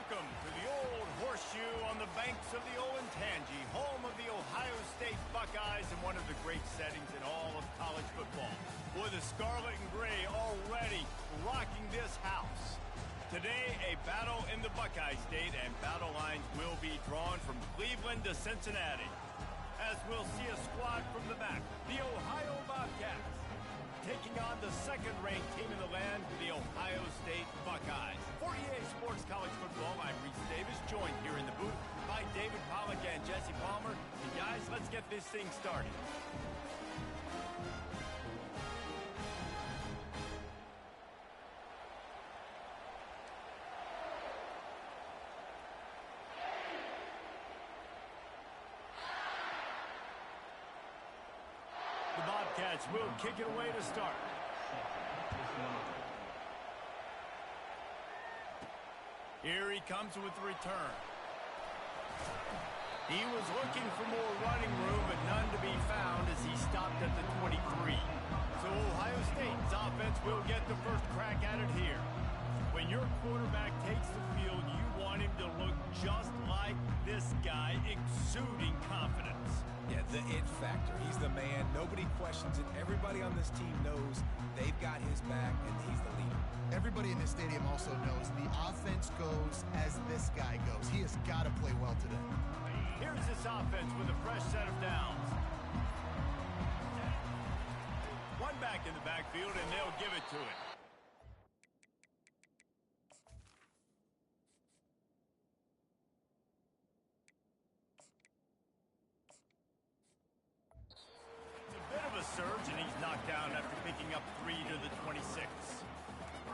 Welcome to the old horseshoe on the banks of the old Ncaa, home of the Ohio State Buckeyes and one of the great settings in all of college football. Boy, the scarlet and gray already rocking this house. Today, a battle in the Buckeye State, and battle lines will be drawn from Cleveland to Cincinnati. As we'll see a squad from the back, the Ohio Bobcats, taking on the second-ranked team in the land, the Ohio State Buckeyes. For EA Sports College Football, I'm Reese Davis, joined here in the booth by David Pollack and Jesse Palmer. And guys, let's get this thing started. The Bobcats will kick it away to start. Here he comes with the return. He was looking for more running room, but none to be found as he stopped at the 23. So Ohio State's offense will get the first crack at it here. When your quarterback takes the field, you want him to look just like this guy, exuding confidence. Yeah, the it factor. He's the man. Nobody questions it. Everybody on this team knows they've got his back, and he's the leader. Everybody in this stadium also knows the offense goes as this guy goes. He has got to play well today. Here's this offense with a fresh set of downs. One back in the backfield, and they'll give it to it. Surge, and he's knocked down after picking up 3 to the 26.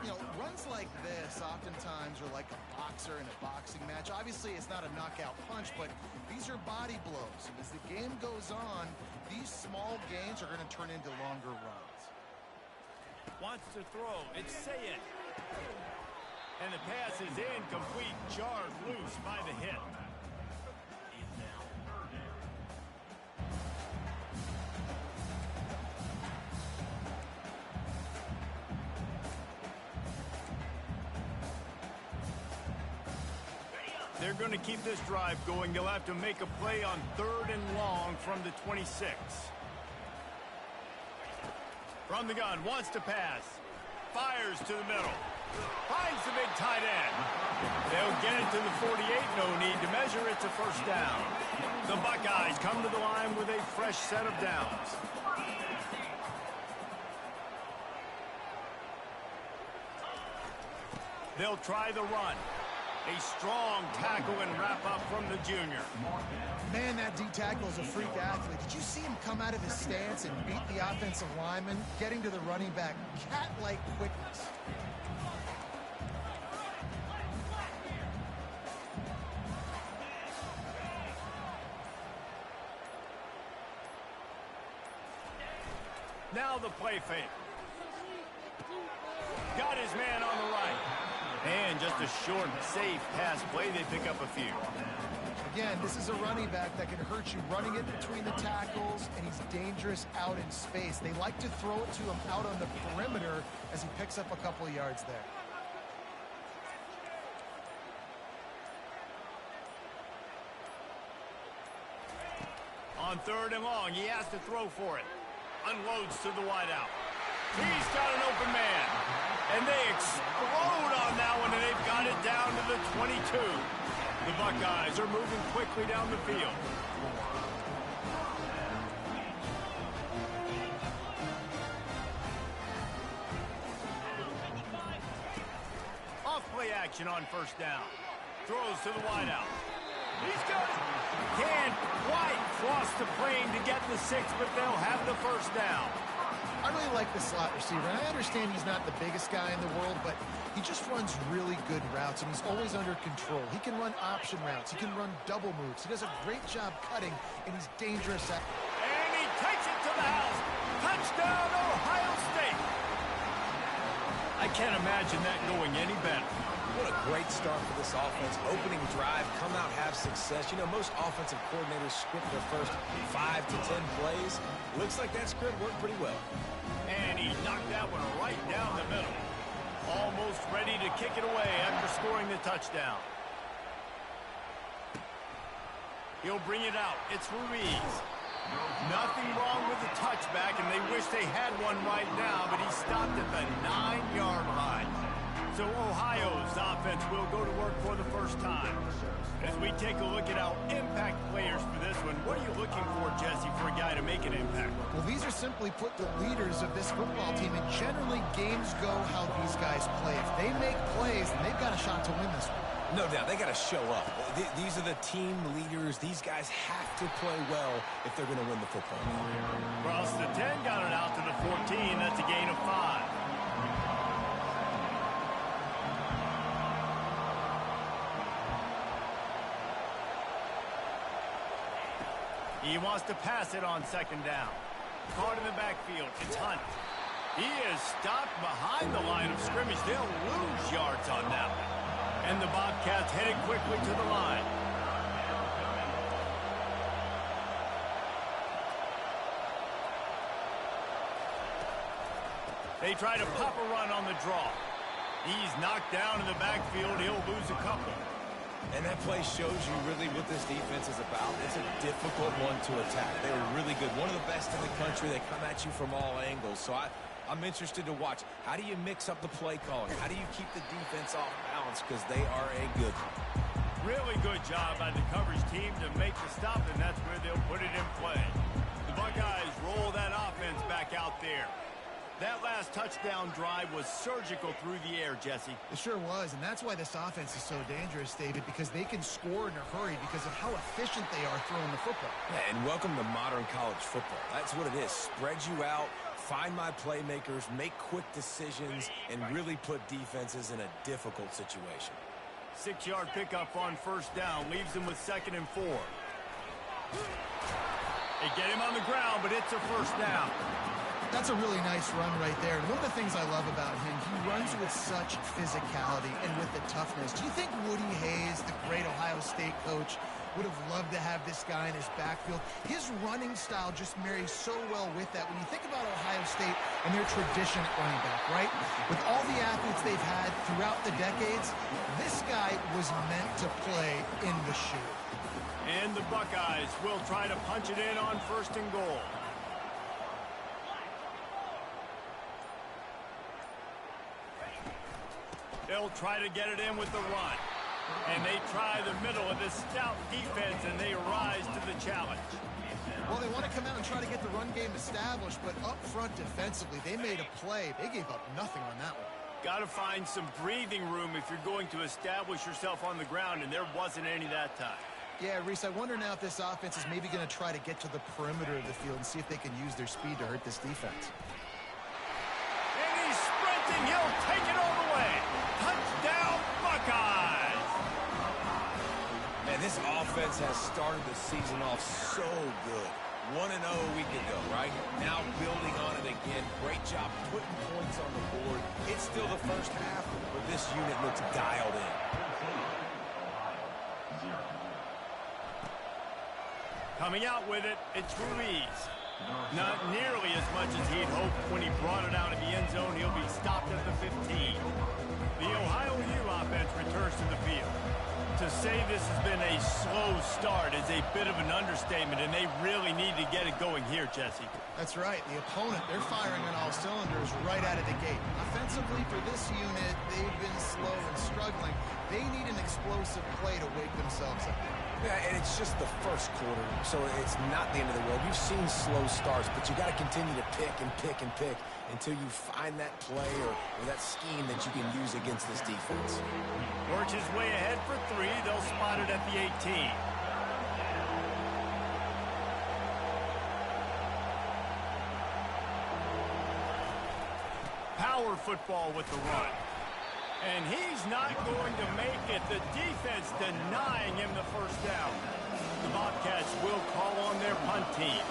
You know, runs like this oftentimes are like a boxer in a boxing match. Obviously, it's not a knockout punch, but these are body blows. And as the game goes on, these small gains are going to turn into longer runs. Wants to throw. It's Ncaa. And the pass is incomplete, jarred loose by the hit. They're going to keep this drive going. They'll have to make a play on 3rd and long from the 26. From the gun, wants to pass. Fires to the middle. Finds the big tight end. They'll get it to the 48. No need to measure. It's a first down. The Buckeyes come to the line with a fresh set of downs. They'll try the run. A strong tackle and wrap-up from the junior. Man, that D-tackle is a freak athlete. Did you see him come out of his stance and beat the offensive lineman, getting to the running back? Cat-like quickness. Now the play fake. Got his man on the right. And just a short, safe pass play, they pick up a few. Again, this is a running back that can hurt you running it between the tackles, and he's dangerous out in space. They like to throw it to him out on the perimeter as he picks up a couple of yards there. On 3rd and long, he has to throw for it. Unloads to the wideout. He's got an open man. And they explode on that one, and they've got it down to the 22. The Buckeyes are moving quickly down the field. Off play action on 1st down. Throws to the wideout. He's got it. Can't quite cross the plane to get the 6, but they'll have the 1st down. I really like the slot receiver, and I understand he's not the biggest guy in the world, but he just runs really good routes, and he's always under control. He can run option routes. He can run double moves. He does a great job cutting, and he's dangerous at... And he takes it to the house. Touchdown, Ohio State. I can't imagine that going any better. What a great start for this offense. Opening drive, come out, have success. You know, most offensive coordinators script their first 5 to 10 plays. Looks like that script worked pretty well. And he knocked that one right down the middle. Almost ready to kick it away after scoring the touchdown. He'll bring it out. It's Ruiz. Nothing wrong with the touchback, and they wish they had one right now, but he stopped at the 9-yard line. So Ohio's offense will go to work for the first time. As we take a look at our impact players for this one, what are you looking for, Jesse, for a guy to make an impact? Well, these are simply put the leaders of this football team, and generally games go how these guys play. If they make plays, then they've got a shot to win this one. No doubt, they got to show up. These are the team leaders. These guys have to play well if they're going to win the football game. Cross the 10, got it out to the 14. That's a gain of 5. He wants to pass it on second down. Caught in the backfield. It's Hunt. He is stopped behind the line of scrimmage. They'll lose yards on that one. And the Bobcats headed quickly to the line. They try to pop a run on the draw. He's knocked down in the backfield. He'll lose a couple. And that play shows you really what this defense is about. It's a difficult one to attack. They're really good. One of the best in the country. They come at you from all angles. So I'm interested to watch. How do you mix up the play calling? How do you keep the defense off balance? Because they are a good one. Really good job by the coverage team to make the stop, and that's where they'll put it in play. The Buckeyes roll that offense back out there. That last touchdown drive was surgical through the air, Jesse. It sure was, and that's why this offense is so dangerous, David, because they can score in a hurry because of how efficient they are throwing the football. Yeah, and welcome to modern college football. That's what it is. Spread you out, find my playmakers, make quick decisions, and really put defenses in a difficult situation. 6-yard pickup on first down leaves them with 2nd and 4. They get him on the ground, but it's a first down. That's a really nice run right there. And one of the things I love about him, he runs with such physicality and with the toughness. Do you think Woody Hayes, the great Ohio State coach, would have loved to have this guy in his backfield? His running style just marries so well with that. When you think about Ohio State and their tradition at running back, right? With all the athletes they've had throughout the decades, this guy was meant to play in the shoe. And the Buckeyes will try to punch it in on 1st and goal. They'll try to get it in with the run. And they try the middle of this stout defense, and they rise to the challenge. Well, they want to come out and try to get the run game established, but up front defensively, they made a play. They gave up nothing on that one. Got to find some breathing room if you're going to establish yourself on the ground, and there wasn't any that time. Yeah, Reese, I wonder now if this offense is maybe going to try to get to the perimeter of the field and see if they can use their speed to hurt this defense. And he's sprinting. He'll take it all the way. Touchdown, Buckeyes! Man, this offense has started the season off so good. 1-0 a week ago, right? Now building on it again. Great job putting points on the board. It's still the first half, but this unit looks dialed in. Coming out with it, it's Ruiz. Not nearly as much as he'd hoped when he brought it out of the end zone. He'll be stopped at the 15. The Ohio U offense returns to the field. To say this has been a slow start is a bit of an understatement, and they really need to get it going here, Jesse. That's right. The opponent, they're firing on all cylinders right out of the gate. Offensively, for this unit, they've been slow and struggling. They need an explosive play to wake themselves up. Yeah, and it's just the first quarter, so it's not the end of the world. We've seen slow starts, but you got to continue to pick and pick and pick until you find that play or that scheme that you can use against this defense. Works his way ahead for 3. They'll spot it at the 18. Power football with the run. And he's not going to make it. The defense denying him the first down. The Bobcats will call on their punt team.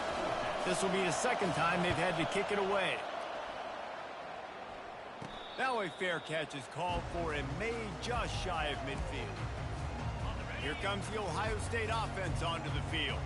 This will be the second time they've had to kick it away. Now a fair catch is called for and made just shy of midfield. Here comes the Ohio State offense onto the field.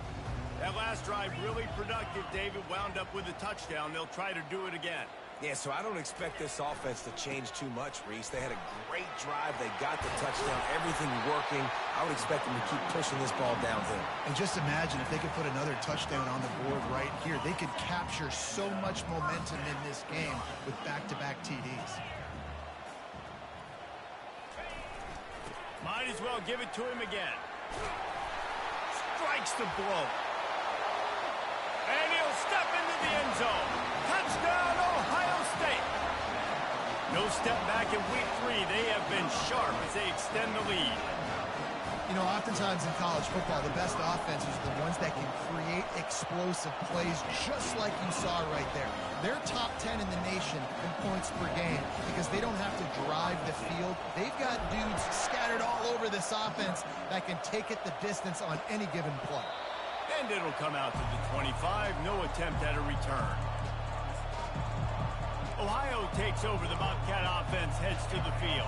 That last drive really productive. David wound up with a touchdown. They'll try to do it again. Yeah, so I don't expect this offense to change too much, Reese. They had a great drive. They got the touchdown, everything working. I would expect them to keep pushing this ball downhill. And just imagine if they could put another touchdown on the board right here. They could capture so much momentum in this game with back-to-back TDs. Might as well give it to him again. Strikes the blow. And he'll step into the end zone. Touchdown, Ohio State. No step back in week 3. They have been sharp as they extend the lead. You know, oftentimes in college football, the best offenses are the ones that can create explosive plays just like you saw right there. They're top 10 in the nation in points per game because they don't have to drive the field. They've got dudes scattered all over this offense that can take it the distance on any given play. And it'll come out to the 25. No attempt at a return. Ohio takes over. The Bobcat offense heads to the field.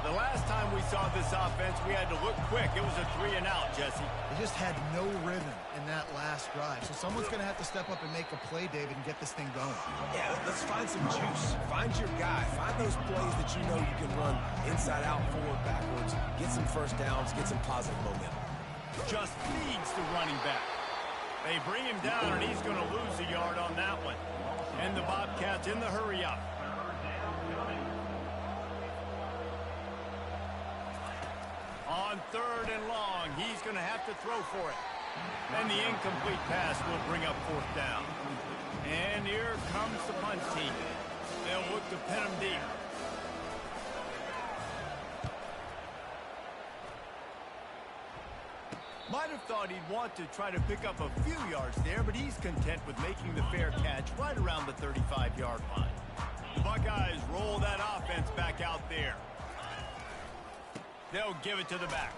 The last time we saw this offense, we had to look quick. It was a 3-and-out, Jesse. They just had no rhythm in that last drive. So someone's going to have to step up and make a play, David, and get this thing going. Yeah, let's find some juice. Find your guy. Find those plays that you know you can run inside out, forward, backwards. Get some first downs. Get some positive momentum. Just feeds the running back. They bring him down, and he's going to lose a yard on that one. And the Bobcats in the hurry up. On 3rd and long, he's going to have to throw for it. And the incomplete pass will bring up 4th down. And here comes the punt team. They'll look to pin him deep. Might have thought he'd want to try to pick up a few yards there, but he's content with making the fair catch right around the 35-yard line. The Buckeyes roll that offense back out there. They'll give it to the back.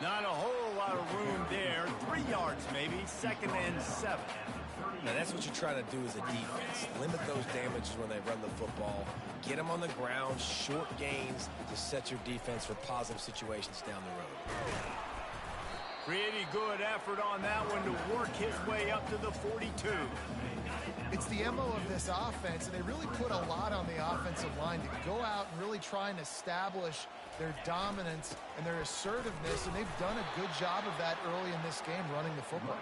Not a whole lot of room there. 3 yards maybe, 2nd and 7. Now, that's what you're trying to do as a defense. Limit those damages when they run the football. Get them on the ground, short gains to set your defense for positive situations down the road. Pretty good effort on that one to work his way up to the 42. It's the MO of this offense, and they really put a lot on the offensive line to go out and really try and establish their dominance and their assertiveness, and they've done a good job of that early in this game running the football.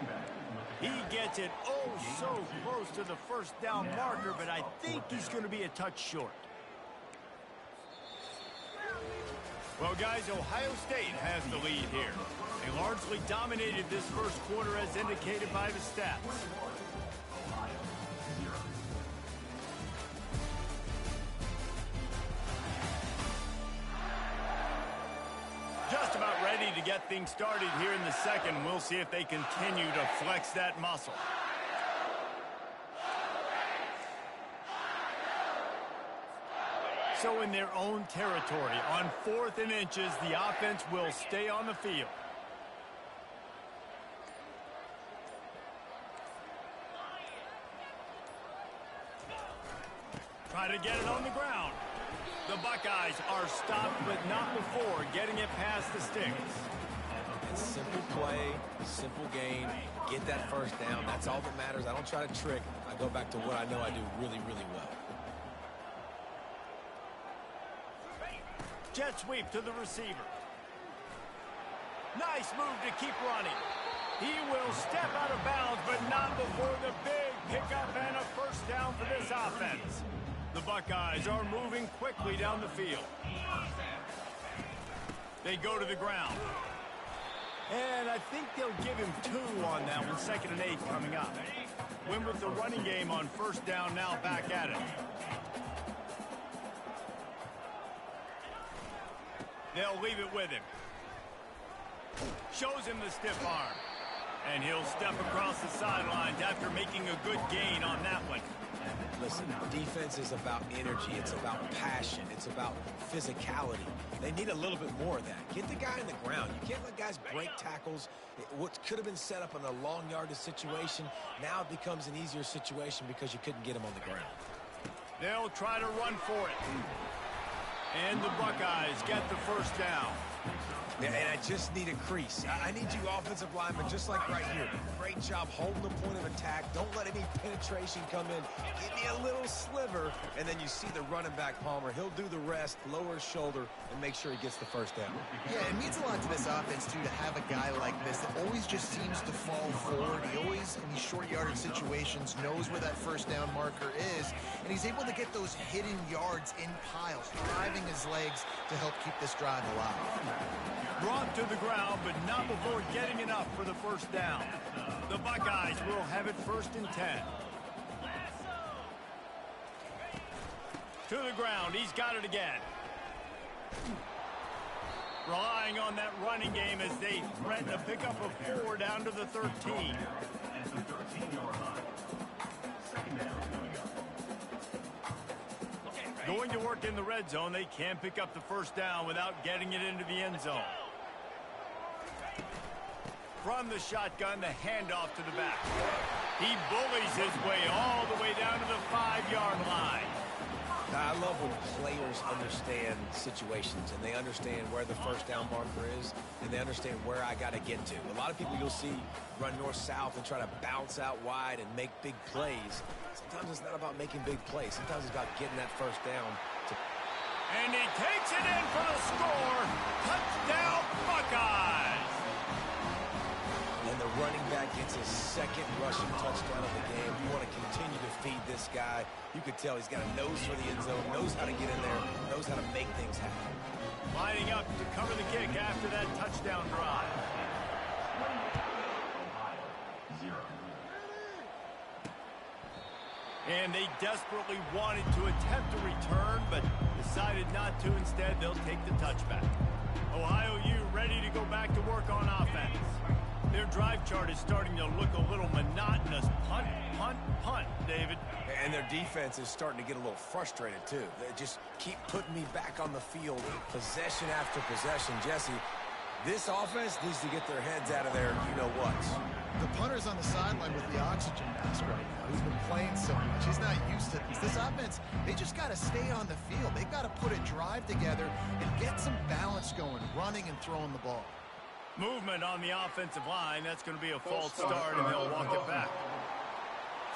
He gets it so close to the first down marker, but I think he's going to be a touch short. Well, guys, Ohio State has the lead here. They largely dominated this first quarter as indicated by the stats. Just about ready to get things started here in the second. We'll see if they continue to flex that muscle. So in their own territory, on 4th and inches, the offense will stay on the field. Try to get it on the ground. The Buckeyes are stopped, but not before getting it past the sticks. It's simple play, simple gain. Get that first down. That's all that matters. I don't try to trick. I go back to what I know I do really, really well. Jet sweep to the receiver. Nice move to keep running. He will step out of bounds, but not before the big pickup and a first down for this offense. The Buckeyes are moving quickly down the field. They go to the ground. And I think they'll give him 2 on that one. 2nd and 8 coming up. Win with the running game on first down, now back at it. They'll leave it with him. Shows him the stiff arm. And he'll step across the sidelines after making a good gain on that one. Listen, defense is about energy. It's about passion. It's about physicality. They need a little bit more of that. Get the guy in the ground. You can't let guys break tackles. What could have been set up in a long yardage situation, now it becomes an easier situation because you couldn't get him on the ground. They'll try to run for it. And the Buckeyes get the first down. Yeah, and I just need a crease. I need you offensive linemen, just like right here. Great job holding the point of attack. Don't let any penetration come in. Give me a little sliver, and then you see the running back, Palmer. He'll do the rest, lower his shoulder, and make sure he gets the first down. Yeah, it means a lot to this offense, too, to have a guy like this that always just seems to fall forward. He always, in these short yardage situations, knows where that first down marker is, and he's able to get those hidden yards in piles, driving his legs to help keep this drive alive. Brought to the ground, but not before getting enough for the first down. The Buckeyes will have it 1st and 10. To the ground, he's got it again. Relying on that running game as they threaten to pick up a 4 down to the 13. Going to work in the red zone, they can pick up the first down without getting it into the end zone. From the shotgun, the handoff to the back. He bullies his way all the way down to the 5-yard line. I love when players understand situations and they understand where the first down marker is and they understand where I got to get to. A lot of people you'll see run north-south and try to bounce out wide and make big plays. Sometimes it's not about making big plays. Sometimes it's about getting that first down. And he takes it in for the score. Touchdown, Buckeyes. And the running back gets his 2nd rushing touchdown of the game. You want to continue to feed this guy. You could tell he's got a nose for the end zone, knows how to get in there, knows how to make things happen. Lining up to cover the kick after that touchdown drive. And they desperately wanted to attempt a return, but decided not to. Instead, they'll take the touchback. Ohio U ready to go back to work on offense. Their drive chart is starting to look a little monotonous. Punt, punt, punt, David. And their defense is starting to get a little frustrated, too. They just keep putting me back on the field, possession after possession. Jesse, this offense needs to get their heads out of there, you-know-what. The punter's on the sideline with the oxygen mask right now. He's been playing so much. He's not used to this. This offense, they just got to stay on the field. They've got to put a drive together and get some balance going, running and throwing the ball. Movement on the offensive line. That's going to be a false start, and they'll walk it back.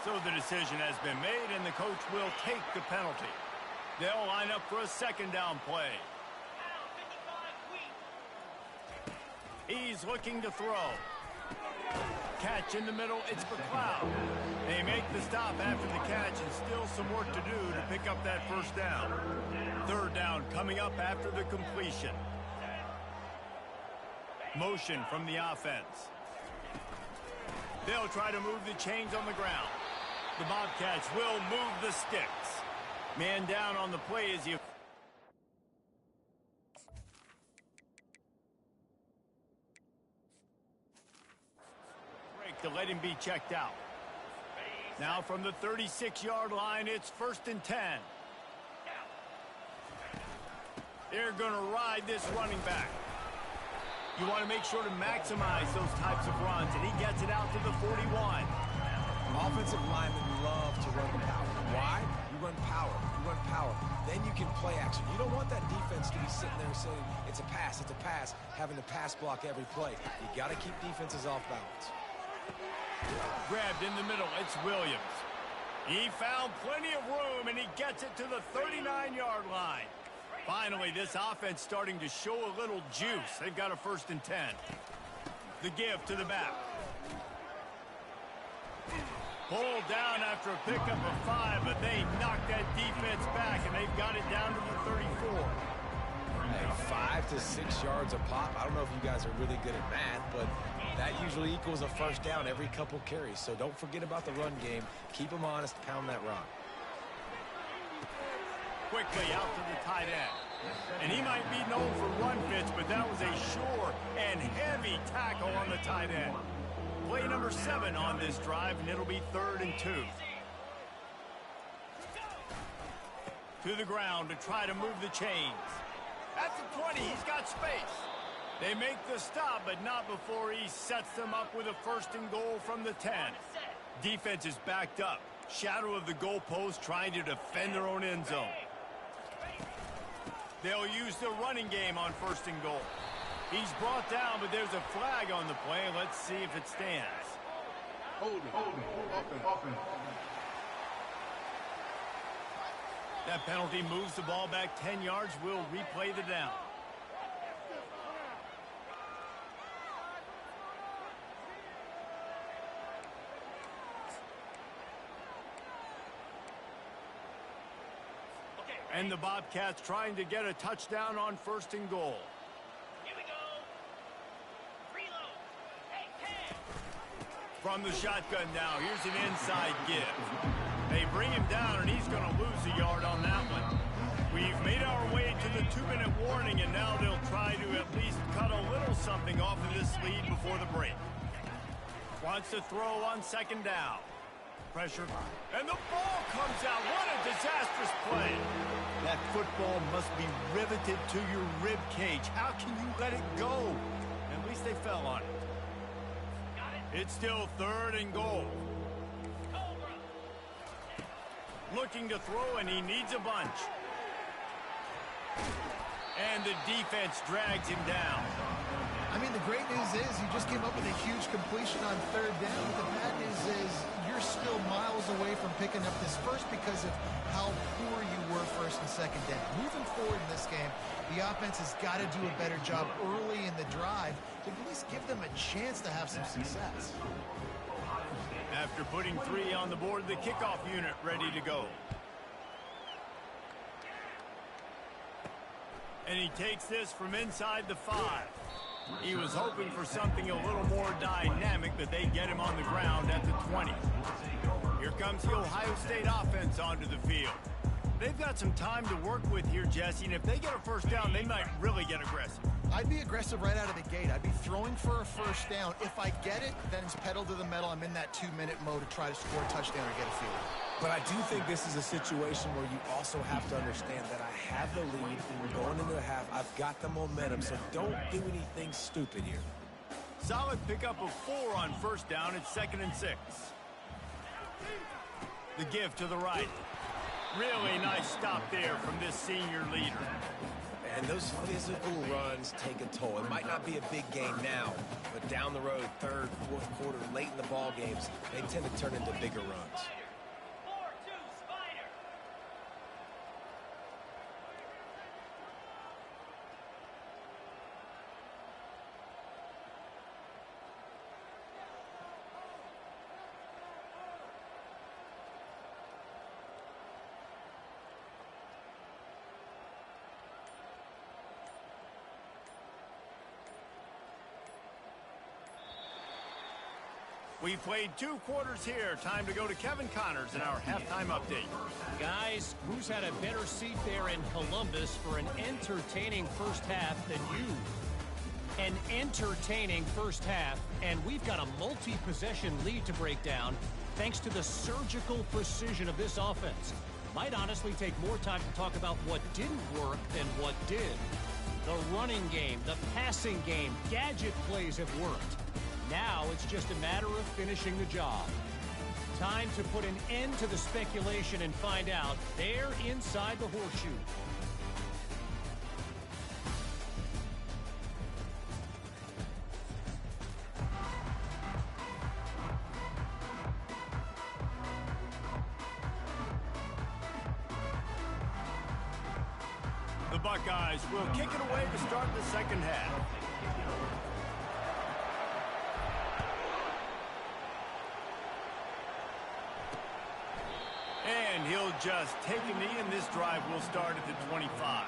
So the decision has been made, and the coach will take the penalty. They'll line up for a 2nd down play. He's looking to throw. Catch in the middle, it's McLeod. They make the stop after the catch, and still some work to do to pick up that first down. 3rd down coming up after the completion. Motion from the offense. They'll try to move the chains on the ground. The Bobcats will move the sticks. Man down on the play as you break to let him be checked out. Now from the 36-yard line, it's 1st and 10. They're going to ride this running back. You want to make sure to maximize those types of runs, and he gets it out to the 41. Offensive linemen love to run power. Why? You run power. You run power. Then you can play action. You don't want that defense to be sitting there saying, it's a pass, having to pass block every play. You got to keep defenses off balance. Grabbed in the middle, it's Williams. He found plenty of room, and he gets it to the 39-yard line. Finally, this offense starting to show a little juice. They've got a 1st and 10. The give to the back. Pulled down after a pickup of 5, but they knocked that defense back, and they've got it down to the 34. Hey, 5 to 6 yards a pop. I don't know if you guys are really good at math, but that usually equals a first down every couple carries. So don't forget about the run game. Keep them honest. Pound that rock. Quickly out to the tight end. And he might be known for run fits, but that was a sure and heavy tackle on the tight end. Play number 7 on this drive, and it'll be 3rd and 2. To the ground to try to move the chains. At the 20, he's got space. They make the stop, but not before he sets them up with a 1st and goal from the 10. Defense is backed up. Shadow of the goalpost, trying to defend their own end zone. They'll use the running game on 1st and goal. He's brought down, but there's a flag on the play. Let's see if it stands. Hold it. That penalty moves the ball back 10 yards. We'll replay the down. And the Bobcats trying to get a touchdown on 1st and goal. Here we go. Reload. Hey, From the shotgun now, here's an inside give. They bring him down, and he's going to lose a yard on that one. We've made our way to the 2-minute warning, and now they'll try to at least cut a little something off of this lead before the break. Wants to throw on 2nd down. Pressure, and the ball comes out. What a disastrous play. That football must be riveted to your rib cage. How can you let it go? At least they fell on it. It's still 3rd and goal. Looking to throw, and he needs a bunch. And the defense drags him down. I mean, the great news is he just came up with a huge completion on 3rd down. But the bad news is you're still miles away from picking up this first because of how poor you were 1st and 2nd down. Moving forward in this game, the offense has got to do a better job early in the drive to at least give them a chance to have some success. After putting 3 on the board, the kickoff unit ready to go. And he takes this from inside the 5. He was hoping for something a little more dynamic, but they get him on the ground at the 20. Here comes the Ohio State offense onto the field. They've got some time to work with here, Jesse, and if they get a 1st down, they might really get aggressive. I'd be aggressive right out of the gate. I'd be throwing for a 1st down. If I get it, then it's pedal to the metal. I'm in that 2-minute mode to try to score a touchdown or get a field. But I do think this is a situation where you also have to understand that I have the lead and we're going into the half. I've got the momentum, so don't do anything stupid here. Solid pickup of 4 on 1st down. It's 2nd and 6. The give to the right. Really nice stop there from this senior leader. And those physical runs take a toll. It might not be a big game now, but down the road, 3rd, 4th quarter, late in the ball games, they tend to turn into bigger runs. 4-2 Spider. We played 2 quarters here. Time to go to Kevin Connors in our halftime update. Guys, who's had a better seat there in Columbus for an entertaining first half than you? An entertaining first half, and we've got a multi-possession lead to break down thanks to the surgical precision of this offense. Might honestly take more time to talk about what didn't work than what did. The running game, the passing game, gadget plays have worked. Now it's just a matter of finishing the job. Time to put an end to the speculation and find out. They're inside the horseshoe. The Buckeyes will kick it away to start the 2nd half. And he'll just take a knee, and this drive will start at the 25.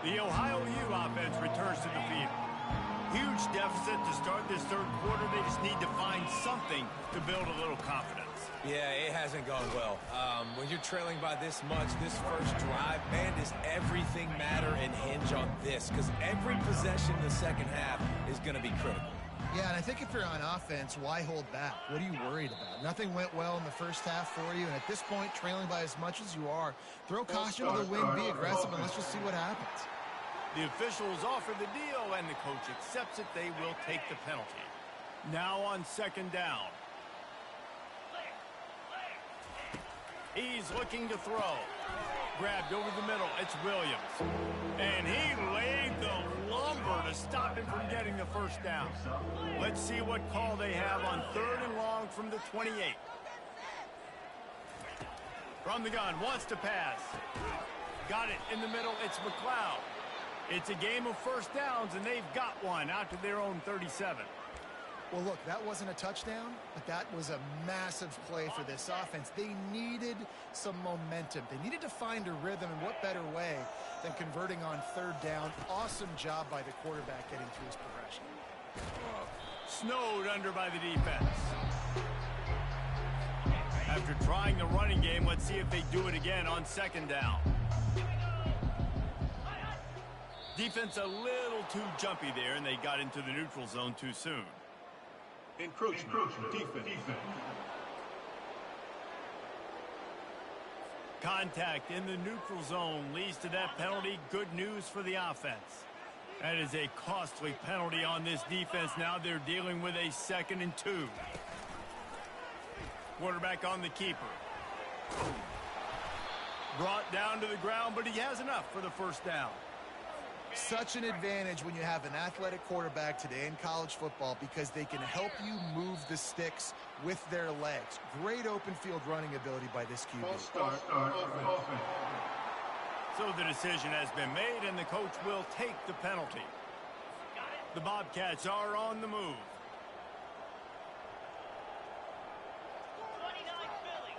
The Ohio U offense returns to the field. Huge deficit to start this 3rd quarter. They just need to find something to build a little confidence. Yeah, it hasn't gone well. When you're trailing by this much, this first drive, man, does everything matter and hinge on this? Because every possession in the second half is going to be critical. Yeah, and I think if you're on offense, why hold back? What are you worried about? Nothing went well in the first half for you, and at this point, trailing by as much as you are, throw caution to the wind, be aggressive, and let's just see what happens. The officials offer the deal, and the coach accepts it. They will take the penalty. Now on second down. He's looking to throw. Grabbed over the middle. It's Williams. And he laid the lumber to stop him from getting the first down. Let's see what call they have on 3rd and long from the 28. From the gun, wants to pass. Got it in the middle. It's McLeod. It's a game of first downs, and they've got one out to their own 37. Well, look, that wasn't a touchdown, but that was a massive play for this offense. They needed some momentum. They needed to find a rhythm, and what better way than converting on 3rd down. Awesome job by the quarterback getting through his progression. Snowed under by the defense. After trying the running game, let's see if they do it again on 2nd down. Defense a little too jumpy there, and they got into the neutral zone too soon. Encroachment. Defense. Contact in the neutral zone leads to that penalty. Good news for the offense. That is a costly penalty on this defense. Now they're dealing with a 2nd and 2. Quarterback on the keeper. Brought down to the ground, but he has enough for the first down. Such an advantage when you have an athletic quarterback today in college football because they can help you move the sticks with their legs. Great open field running ability by this QB. So the decision has been made, and the coach will take the penalty. The Bobcats are on the move. 29 Philly.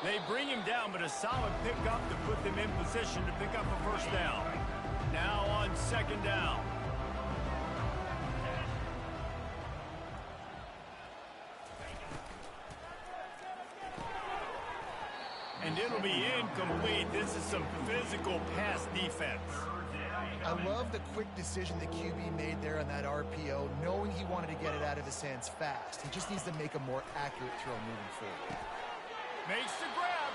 They bring him down, but a solid pickup to put them in position to pick up a first down. Now on 2nd down. And it'll be incomplete. This is some physical pass defense. I love the quick decision the QB made there on that RPO, knowing he wanted to get it out of his hands fast. He just needs to make a more accurate throw moving forward. Makes the grab.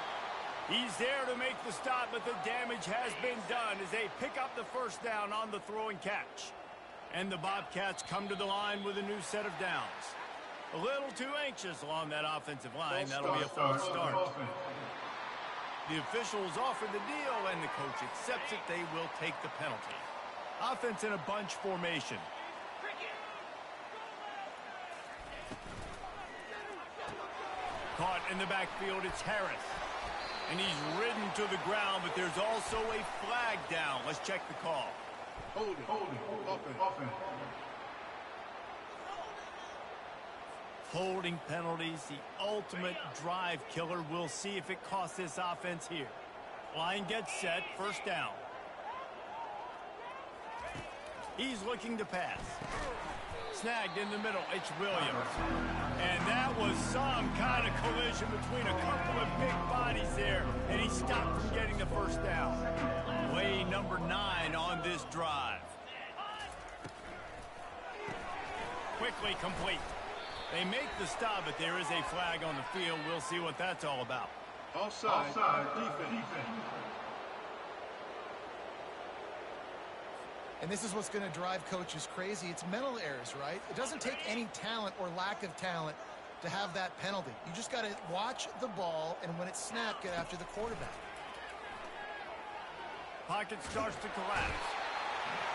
He's there to make the stop, but the damage has been done as they pick up the first down on the throw and catch. And the Bobcats come to the line with a new set of downs. A little too anxious along that offensive line. That'll be a false start. The officials offer the deal, and the coach accepts it. They will take the penalty. Offense in a bunch formation. Caught in the backfield, it's Harris. And he's ridden to the ground, but there's also a flag down. Let's check the call. Holding. Offense. Holding penalties, the ultimate drive killer. We'll see if it costs this offense here. Line gets set, first down. He's looking to pass. Snagged in the middle, it's Williams. And that was some kind of collision between a couple of big bodies there, and he stopped from getting the first down. Play number 9 on this drive. Quickly complete. They make the stop, but there is a flag on the field. We'll see what that's all about. Offside. Defense. And this is what's going to drive coaches crazy. It's mental errors, right? It doesn't take any talent or lack of talent to have that penalty. You just got to watch the ball, and when it's snapped, get after the quarterback. Pocket starts to collapse.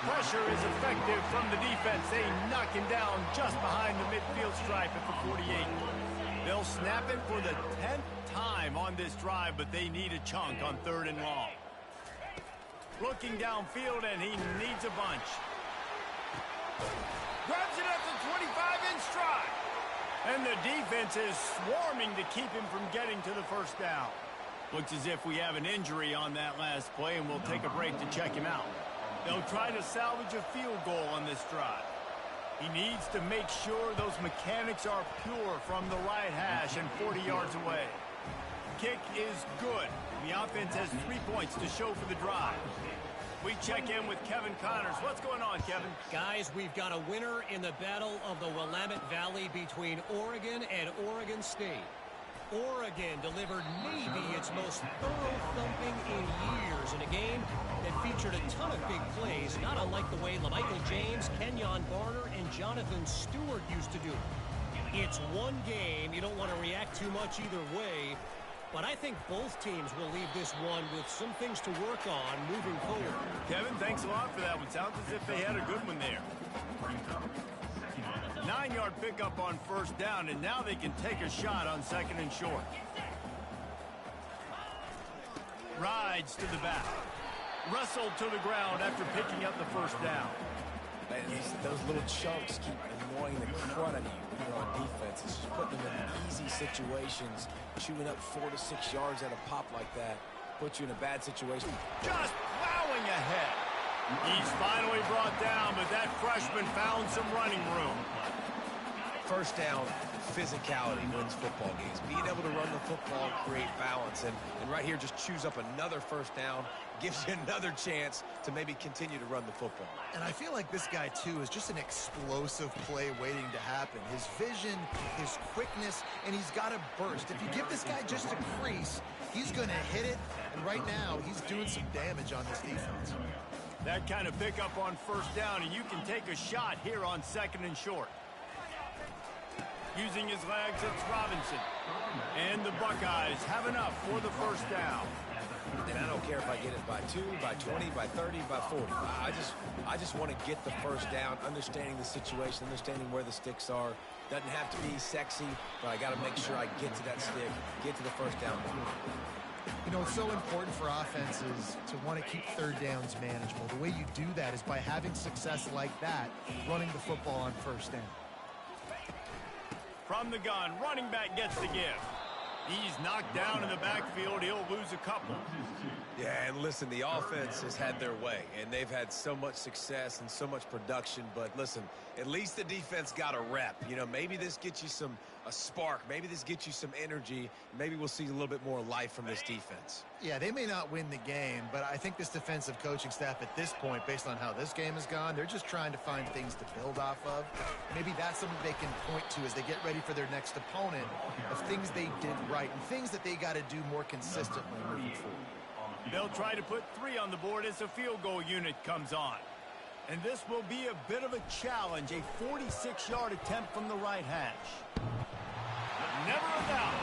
Pressure is effective from the defense. They knock him down just behind the midfield stripe at the 48. They'll snap it for the 10th time on this drive, but they need a chunk on 3rd and long. Looking downfield, and he needs a bunch. Grabs it at the 25 in stride. And the defense is swarming to keep him from getting to the first down. Looks as if we have an injury on that last play, and we'll take a break to check him out. They'll try to salvage a field goal on this drive. He needs to make sure those mechanics are pure from the right hash and 40 yards away. Kick is good. The offense has 3 points to show for the drive. We check in with Kevin Connors. What's going on, Kevin? Guys, we've got a winner in the battle of the Willamette Valley between Oregon and Oregon State. Oregon delivered maybe its most thorough thumping in years in a game that featured a ton of big plays, not unlike the way LaMichael James, Kenyon Barner, and Jonathan Stewart used to do it. It's one game. You don't want to react too much either way, but I think both teams will leave this one with some things to work on moving forward. Kevin, thanks a lot for that one. Sounds as if they had a good one there. 9-yard pickup on first down, and now they can take a shot on second and short. Rides to the back. Wrestled to the ground after picking up the first down. Man, those little chunks keep annoying the crud out of you on defense. It's just putting them in easy situations. Chewing up 4 to 6 yards at a pop like that puts you in a bad situation. Just plowing ahead. He's finally brought down, but that freshman found some running room. First down, physicality wins football games. Being able to run the football, create balance, and right here just chews up another first down, gives you another chance to maybe continue to run the football. And I feel like this guy, too, is just an explosive play waiting to happen. His vision, his quickness, and he's got a burst. If you give this guy just a crease, he's going to hit it, and right now he's doing some damage on this defense. That kind of pickup on first down, and you can take a shot here on second and short. Using his legs, it's Robinson. And the Buckeyes have enough for the first down. And I don't care if I get it by 2, by 20, by 30, by 40. I just want to get the first down, understanding the situation, understanding where the sticks are. Doesn't have to be sexy, but I got to make sure I get to that stick, get to the first down. You know, it's so important for offenses to want to keep third downs manageable. The way you do that is by having success like that, running the football on first down. From the gun, running back gets the give. He's knocked down in the backfield. He'll lose a couple. Yeah, and listen, the offense has had their way, and they've had so much success and so much production. But listen, at least the defense got a rep. You know, maybe this gets you a spark. Maybe this gets you some energy. Maybe we'll see a little bit more life from this defense. Yeah, they may not win the game, but I think this defensive coaching staff at this point, based on how this game has gone, they're just trying to find things to build off of. Maybe that's something they can point to as they get ready for their next opponent, of things they did right and things that they got to do more consistently moving forward. They'll try to put 3 on the board as the field goal unit comes on. And this will be a bit of a challenge, a 46-yard attempt from the right hash. Never a doubt.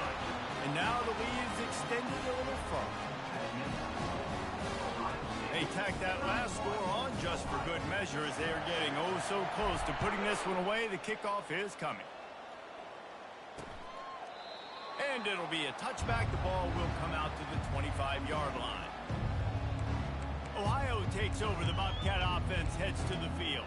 And now the lead is extended a little further. They tack that last score on just for good measure as they are getting oh so close to putting this one away. The kickoff is coming. And it'll be a touchback. The ball will come out to the 25-yard line. Ohio takes over. The Bobcat offense heads to the field.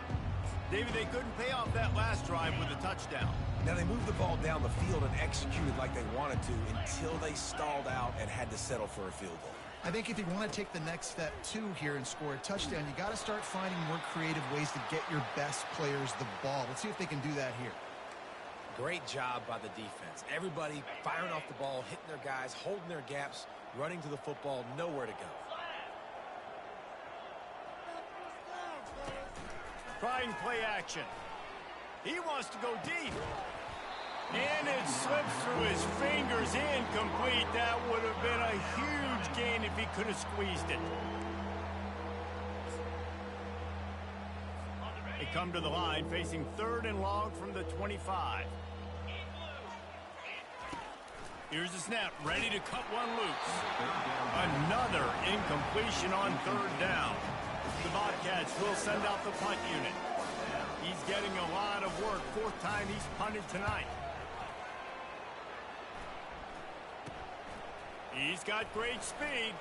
David, they couldn't pay off that last drive with a touchdown. Now, they moved the ball down the field and executed like they wanted to until they stalled out and had to settle for a field goal. I think if you want to take the next step, too, here and score a touchdown, you got to start finding more creative ways to get your best players the ball. Let's see if they can do that here. Great job by the defense. Everybody firing off the ball, hitting their guys, holding their gaps, running to the football, nowhere to go. Trying play action. He wants to go deep. And it slips through his fingers, incomplete. That would have been a huge gain if he could have squeezed it. They come to the line facing 3rd and long from the 25. Here's the snap, ready to cut one loose. Another incompletion on 3rd down. The Bobcats will send out the punt unit. He's getting a lot of work. 4th time he's punted tonight. He's got great speed.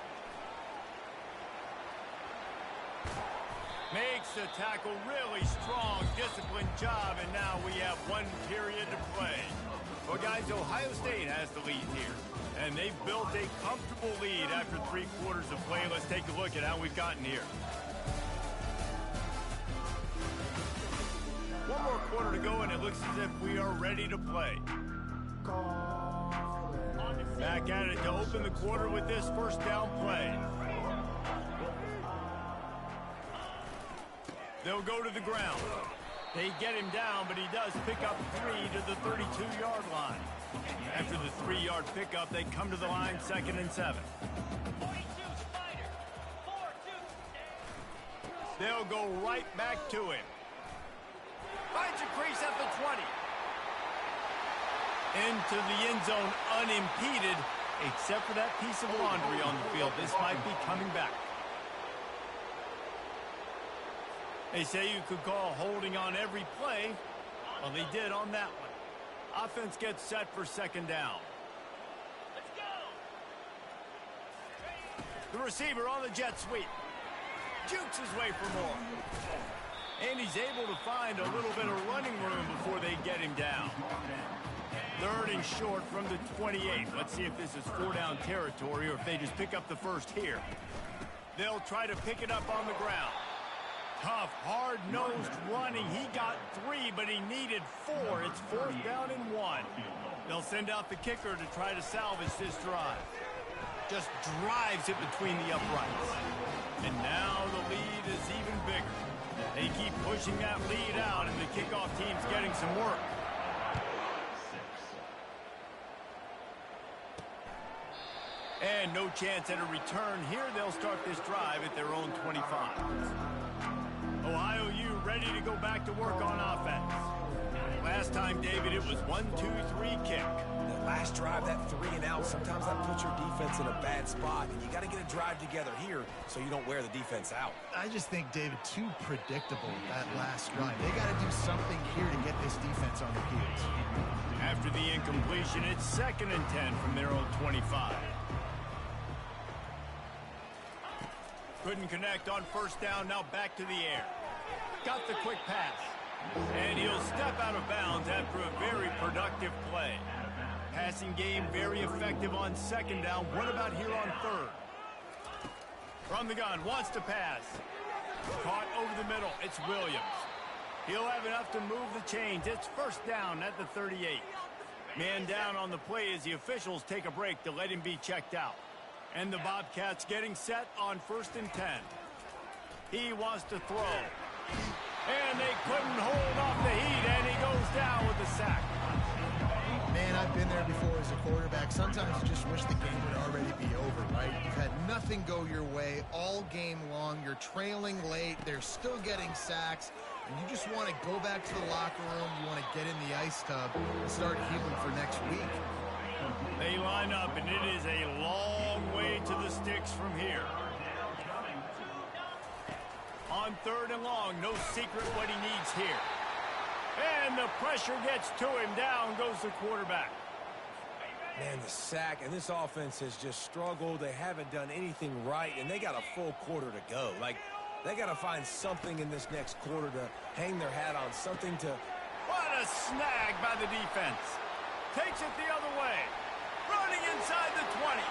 Makes the tackle really strong, disciplined job, and now we have 1 period to play. Well, guys, Ohio State has the lead here, and they've built a comfortable lead after 3 quarters of play. Let's take a look at how we've gotten here. One more quarter to go, and it looks as if we are ready to play. Back at it to open the quarter with this first down play. They'll go to the ground. They get him down, but he does pick up 3 to the 32-yard line. After the 3-yard pickup, they come to the line 2nd and 7. They'll go right back to him. Finds a crease at the 20. Into the end zone unimpeded, except for that piece of laundry on the field. This might be coming back. They say you could call holding on every play. Well, they did on that one. Offense gets set for 2nd down. Let's go. The receiver on the jet sweep. Jukes his way for more. And he's able to find a little bit of running room before they get him down. 3rd and short from the 28. Let's see if this is 4-down territory or if they just pick up the first here. They'll try to pick it up on the ground. Tough, hard-nosed running. He got 3, but he needed 4. It's 4th down and 1. They'll send out the kicker to try to salvage this drive. Just drives it between the uprights. And now the lead is even bigger. They keep pushing that lead out, and the kickoff team's getting some work. And no chance at a return here. They'll start this drive at their own 25. Ohio U ready to go back to work on offense. Last time, David, it was 1-2-3 kick. That last drive, that 3 and out, sometimes that puts your defense in a bad spot. And you got to get a drive together here so you don't wear the defense out. I just think, David, too predictable that last drive. They got to do something here to get this defense on their heels. After the incompletion, it's 2nd and 10 from their own 25. Couldn't connect on 1st down, now back to the air. Got the quick pass. And he'll step out of bounds after a very productive play. Passing game very effective on 2nd down. What about here on 3rd? From the gun, wants to pass. Caught over the middle, it's Williams. He'll have enough to move the chains. It's 1st down at the 38. Man down on the play as the officials take a break to let him be checked out. And the Bobcats getting set on 1st and 10. He wants to throw. And they couldn't hold off the heat, and he goes down with the sack. Man, I've been there before as a quarterback. Sometimes you just wish the game would already be over, right? You've had nothing go your way all game long. You're trailing late. They're still getting sacks. And you just want to go back to the locker room. You want to get in the ice tub and start healing for next week. They line up, and it is a long way to the sticks from here. On 3rd and long, no secret what he needs here. And the pressure gets to him. Down goes the quarterback. Man, the sack, and this offense has just struggled. They haven't done anything right, and they got a full quarter to go. Like, they got to find something in this next quarter to hang their hat on, something to... What a snag by the defense. Takes it the other way. Running inside the 20.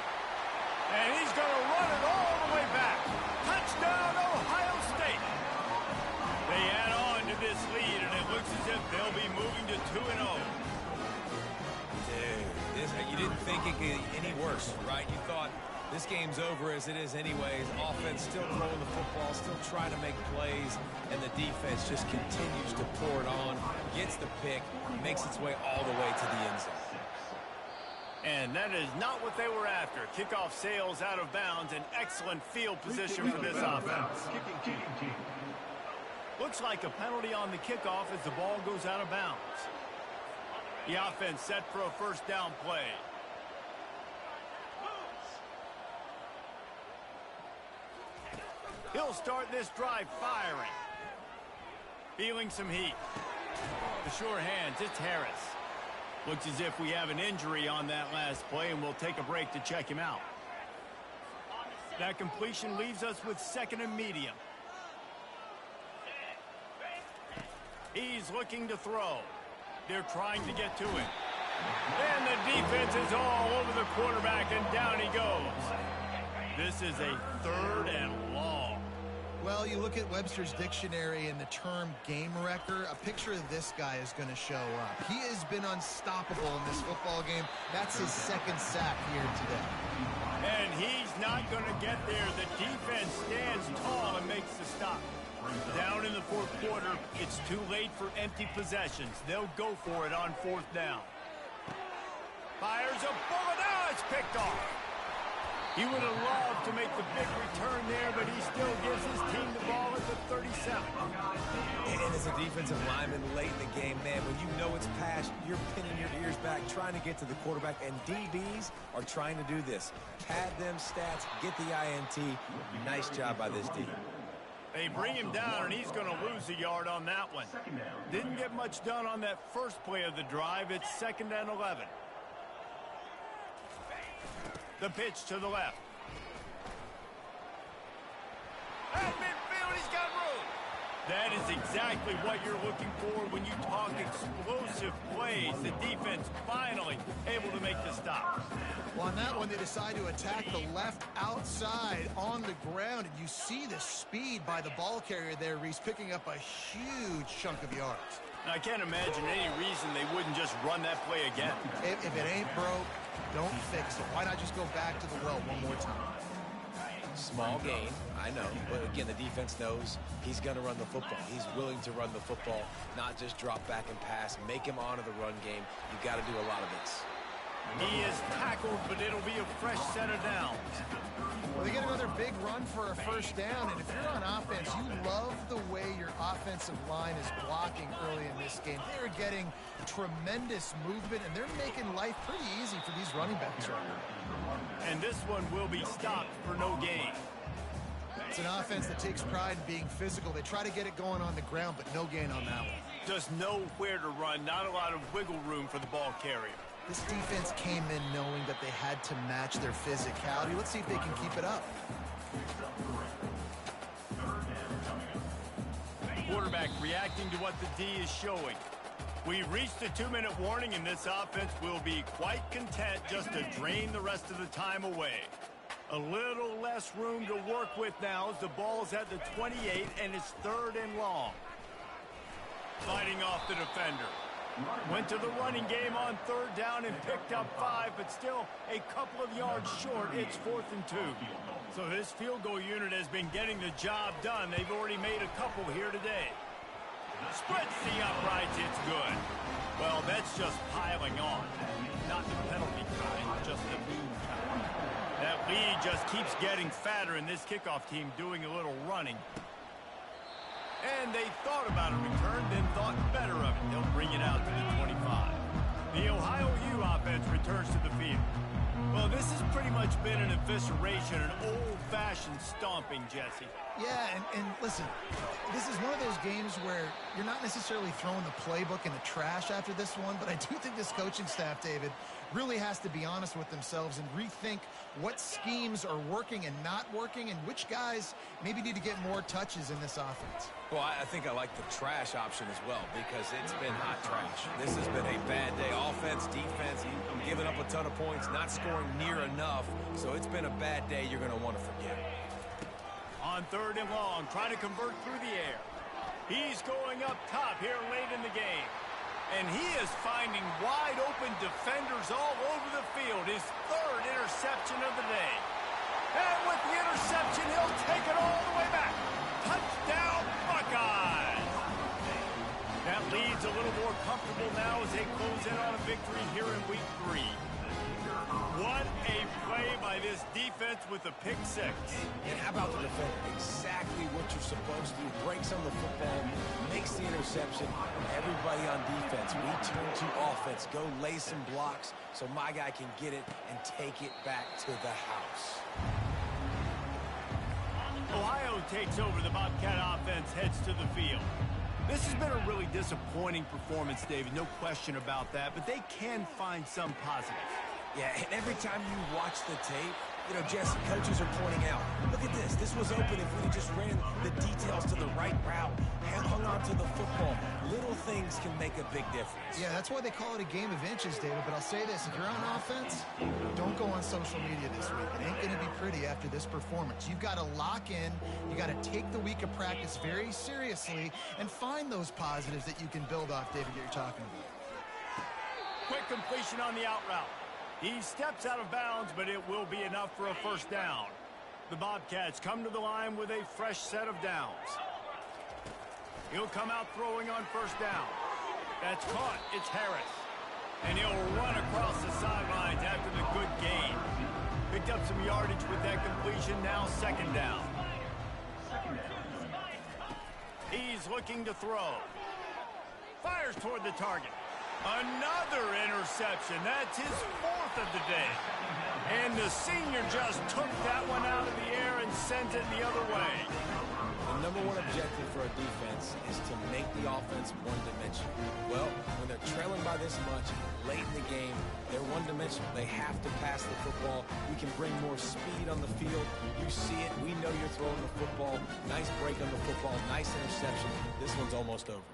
And he's going to run it all the way back. Touchdown, Ohio State. They add on to this lead, and it looks as if they'll be moving to 2-0. Dude, you didn't think it could get any worse, right? You thought this game's over as it is anyways. Offense still throwing the football, still trying to make plays, and the defense just continues to pour it on, gets the pick, makes its way all the way to the end zone. And that is not what they were after. Kickoff sails out of bounds. An excellent field position for this offense. Looks like a penalty on the kickoff as the ball goes out of bounds. The offense set for a 1st down play. He'll start this drive firing. Feeling some heat. The sure hands, it's Harris. Looks as if we have an injury on that last play, and we'll take a break to check him out. That completion leaves us with 2nd and medium. He's looking to throw. They're trying to get to him. And the defense is all over the quarterback, and down he goes. This is a 3rd and long. Well, you look at Webster's dictionary and the term game wrecker, a picture of this guy is going to show up. He has been unstoppable in this football game. That's his second sack here today. And he's not going to get there. The defense stands tall and makes the stop. Down in the fourth quarter, it's too late for empty possessions. They'll go for it on fourth down. Fires a bullet. Oh, it's picked off. He would have loved to make the big return there, but he still gives his team the ball at the 37. And as a defensive lineman late in the game, man, when you know it's past, you're pinning your ears back, trying to get to the quarterback, and DBs are trying to do this. Pad them stats, get the INT. Nice job by this D. They bring him down, and he's going to lose a yard on that one. Didn't get much done on that first play of the drive. It's 2nd and 11. The pitch to the left. At midfield, he's got room. That is exactly what you're looking for when you talk explosive plays. The defense finally able to make the stop. Well, on that one, they decide to attack the left outside on the ground, and you see the speed by the ball carrier there, Reese, picking up a huge chunk of yards. Now, I can't imagine any reason they wouldn't just run that play again. If it ain't broke, don't fix it. Why not just go back to the well one more time? Small gain, I know. But again, the defense knows he's going to run the football. He's willing to run the football, not just drop back and pass, make him honor the run game. You got to do a lot of this. He is tackled, but it'll be a fresh set of downs. Well, they get another big run for a first down, and if you're on offense, you love the way your offensive line is blocking early in this game. They're getting tremendous movement, and they're making life pretty easy for these running backs right now. And this one will be stopped for no gain. It's an offense that takes pride in being physical. They try to get it going on the ground, but no gain on that one. Just nowhere to run, not a lot of wiggle room for the ball carrier. This defense came in knowing that they had to match their physicality. Let's see if they can keep it up. Quarterback reacting to what the D is showing. We've reached a 2-minute warning, and this offense will be quite content just to drain the rest of the time away. A little less room to work with now as the ball's at the 28, and it's 3rd and long. Fighting off the defender. Went to the running game on 3rd down and picked up 5, but still a couple of yards short. It's 4th and 2. So this field goal unit has been getting the job done. They've already made a couple here today. Spreads the uprights. It's good. Well, that's just piling on. Not the penalty kind, just the boom kind. That lead just keeps getting fatter, and this kickoff team doing a little running. And they thought about a return, then thought better of it. They'll bring it out to the 25. The Ohio U offense returns to the field. Well, this has pretty much been an evisceration, an old-fashioned stomping, Jesse. Yeah, and listen, this is one of those games where you're not necessarily throwing the playbook in the trash after this one, but I do think this coaching staff, David, really has to be honest with themselves and rethink what schemes are working and not working and which guys maybe need to get more touches in this offense. Well, I think I like the trash option as well because it's been hot trash. This has been a bad day. Offense, defense, giving up a ton of points, not scoring near enough. So it's been a bad day you're going to want to forget. On 3rd and long, trying to convert through the air. He's going up top here late in the game. And he is finding wide-open defenders all over the field. His 3rd interception of the day. And with the interception, he'll take it all the way back. Touchdown, Buckeyes! That lead's a little more comfortable now as they close in on a victory here in Week 3. What a play by this defense with a pick 6. And how about the defender? Exactly what you're supposed to do. Breaks on the football, makes the interception. Everybody on defense, we turn to offense. Go lay some blocks so my guy can get it and take it back to the house. Ohio takes over. The Bobcat offense heads to the field. This has been a really disappointing performance, David. No question about that, but they can find some positives. Yeah, and every time you watch the tape, Jesse, coaches are pointing out, look at this. This was open if we just ran the details to the right route, hung on to the football. Little things can make a big difference. Yeah, that's why they call it a game of inches, David. But I'll say this, if you're on offense, don't go on social media this week. It ain't going to be pretty after this performance. You've got to lock in. You got to take the week of practice very seriously and find those positives that you can build off, David, that you're talking about. Quick completion on the out route. He steps out of bounds, but it will be enough for a first down. The Bobcats come to the line with a fresh set of downs. He'll come out throwing on first down. That's caught. It's Harris. And he'll run across the sidelines after the good gain. Picked up some yardage with that completion. Now second down. He's looking to throw. Fires toward the target. Another interception. That's his fourth of the day. And the senior just took that one out of the air and sent it the other way. The number one objective for a defense is to make the offense one-dimensional. Well, when they're trailing by this much late in the game, they're one-dimensional. They have to pass the football. We can bring more speed on the field. You see it. We know you're throwing the football. Nice break on the football. Nice interception. This one's almost over.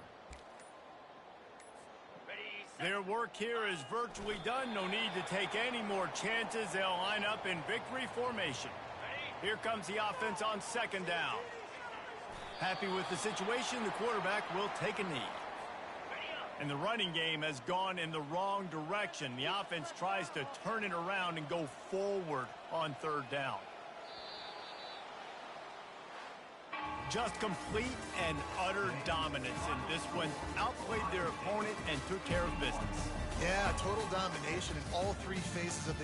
Their work here is virtually done. No need to take any more chances. They'll line up in victory formation. Here comes the offense on second down. Happy with the situation, the quarterback will take a knee. And the running game has gone in the wrong direction. The offense tries to turn it around and go forward on third down. Just complete and utter dominance in this one. Outplayed their opponent and took care of business. Yeah, total domination in all three phases of the game.